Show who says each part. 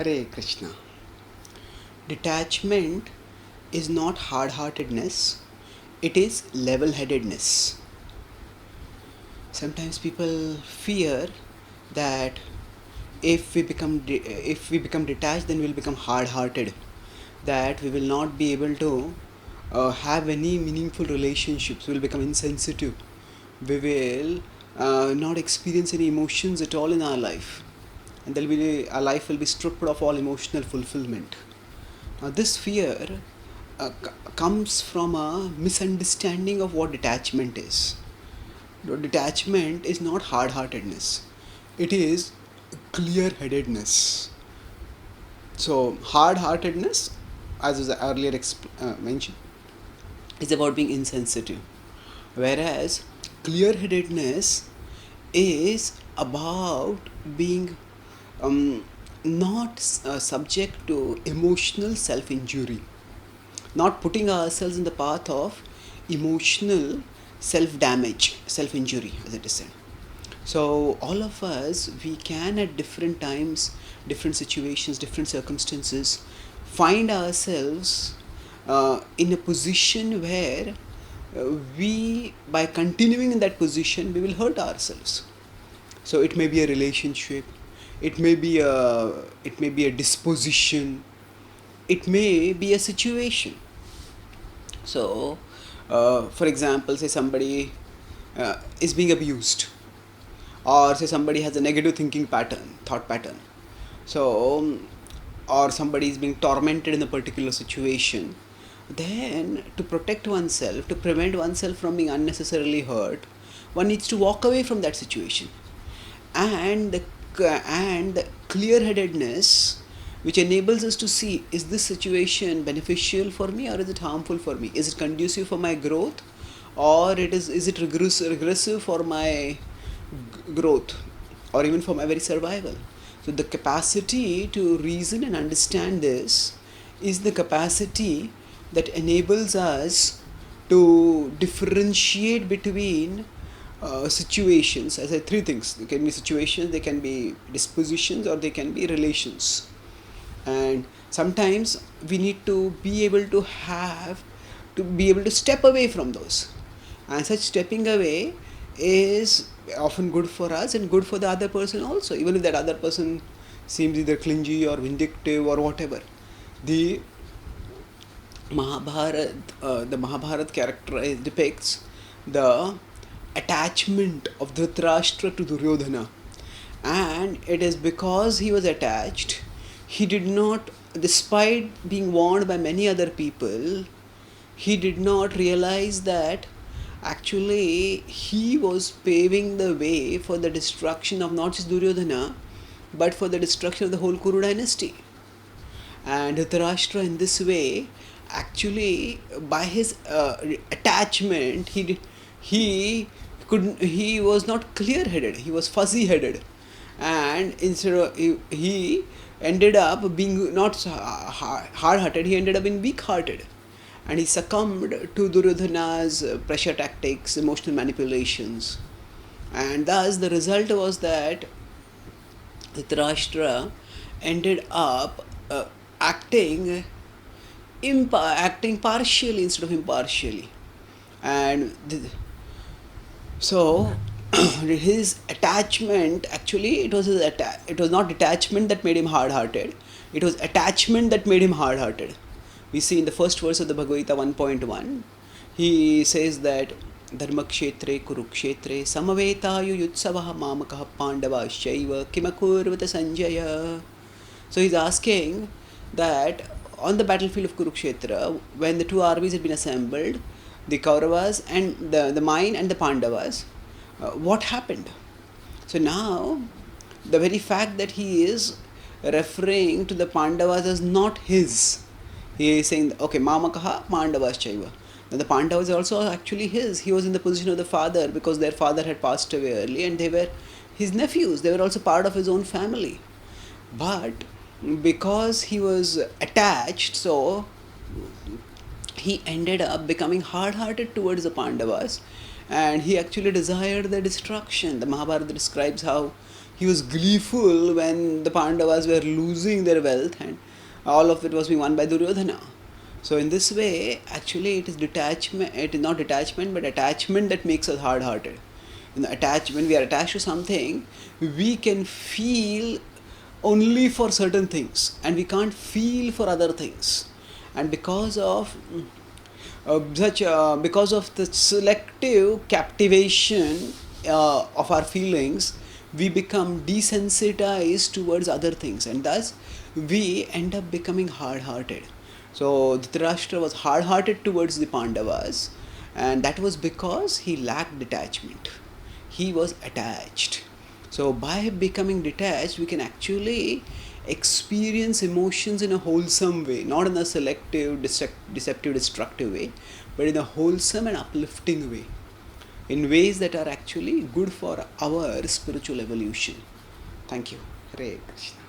Speaker 1: Hare Krishna. Detachment is not hard-heartedness, it is level-headedness. Sometimes people fear that if we become detached, then we'll become hard-hearted, that we will not be able to have any meaningful relationships, we'll become insensitive, we will not experience any emotions at all in our life, and our life will be stripped of all emotional fulfillment. Now, this fear comes from a misunderstanding of what detachment is. Detachment is not hard-heartedness; it is clear-headedness. So, hard-heartedness, as was earlier mentioned, is about being insensitive, whereas clear-headedness is about being not subject to emotional self-injury, not putting ourselves in the path of emotional self-damage, self-injury, as it is said. So all of us, we can at different times, different situations, different circumstances, find ourselves in a position where by continuing in that position, we will hurt ourselves. So it may be a relationship, it may be a disposition, it may be a situation. So, for example, say somebody is being abused, or say somebody has a negative thought pattern. So, or somebody is being tormented in a particular situation. Then, to protect oneself, to prevent oneself from being unnecessarily hurt, one needs to walk away from that situation. And the clear-headedness which enables us to see, is this situation beneficial for me or is it harmful for me? Is it conducive for my growth, or is it regressive for my growth, or even for my very survival? So the capacity to reason and understand this is the capacity that enables us to differentiate between situations. I said three things. There can be situations, they can be dispositions, or they can be relations. And sometimes we need to be able to step away from those. And such stepping away is often good for us and good for the other person also, even if that other person seems either clingy or vindictive or whatever. The Mahabharat character depicts the attachment of Dhritarashtra to Duryodhana, and it is because he was attached, he did not, despite being warned by many other people, he did not realize that actually he was paving the way for the destruction of not just Duryodhana, but for the destruction of the whole Kuru dynasty. And Dhritarashtra, in this way, actually by his attachment, he was not clear-headed, he was fuzzy-headed, and instead of he ended up being not hard-hearted, he ended up being weak-hearted, and he succumbed to Duryodhana's pressure tactics, emotional manipulations, and thus the result was that Dhritarashtra ended up acting partially instead of impartially, and so his attachment, actually it was not detachment that made him hard-hearted, it was attachment that made him hard-hearted. We see in the first verse of the Bhagavad Gita 1.1, he says that Dharmakshetre Kurukshetre Samavetayu Yutsavah Mamakah Pandavasyaiva Kimakurvata Sanjaya. So he's asking that on the battlefield of Kurukshetra, when the two armies had been assembled, the Kauravas and the mine and the Pandavas, what happened? So now, the very fact that he is referring to the Pandavas as not his, he is saying, okay, Mamakaha Pandavas Chaiva. Now the Pandavas are also actually his. He was in the position of the father because their father had passed away early and they were his nephews. They were also part of his own family. But because he was attached, so he ended up becoming hard-hearted towards the Pandavas, and he actually desired their destruction. The Mahabharata describes how he was gleeful when the Pandavas were losing their wealth and all of it was being won by Duryodhana. So in this way, actually it is detachment, it is not detachment but attachment that makes us hard-hearted. When we are attached to something, we can feel only for certain things and we can't feel for other things. And because of the selective captivation of our feelings, we become desensitized towards other things, and thus we end up becoming hard-hearted. So Dhritarashtra was hard-hearted towards the Pandavas, and that was because he lacked detachment. He was attached. So by becoming detached, we can actually experience emotions in a wholesome way, not in a selective, deceptive, destructive way, but in a wholesome and uplifting way, in ways that are actually good for our spiritual evolution. Thank you. Hare Krishna.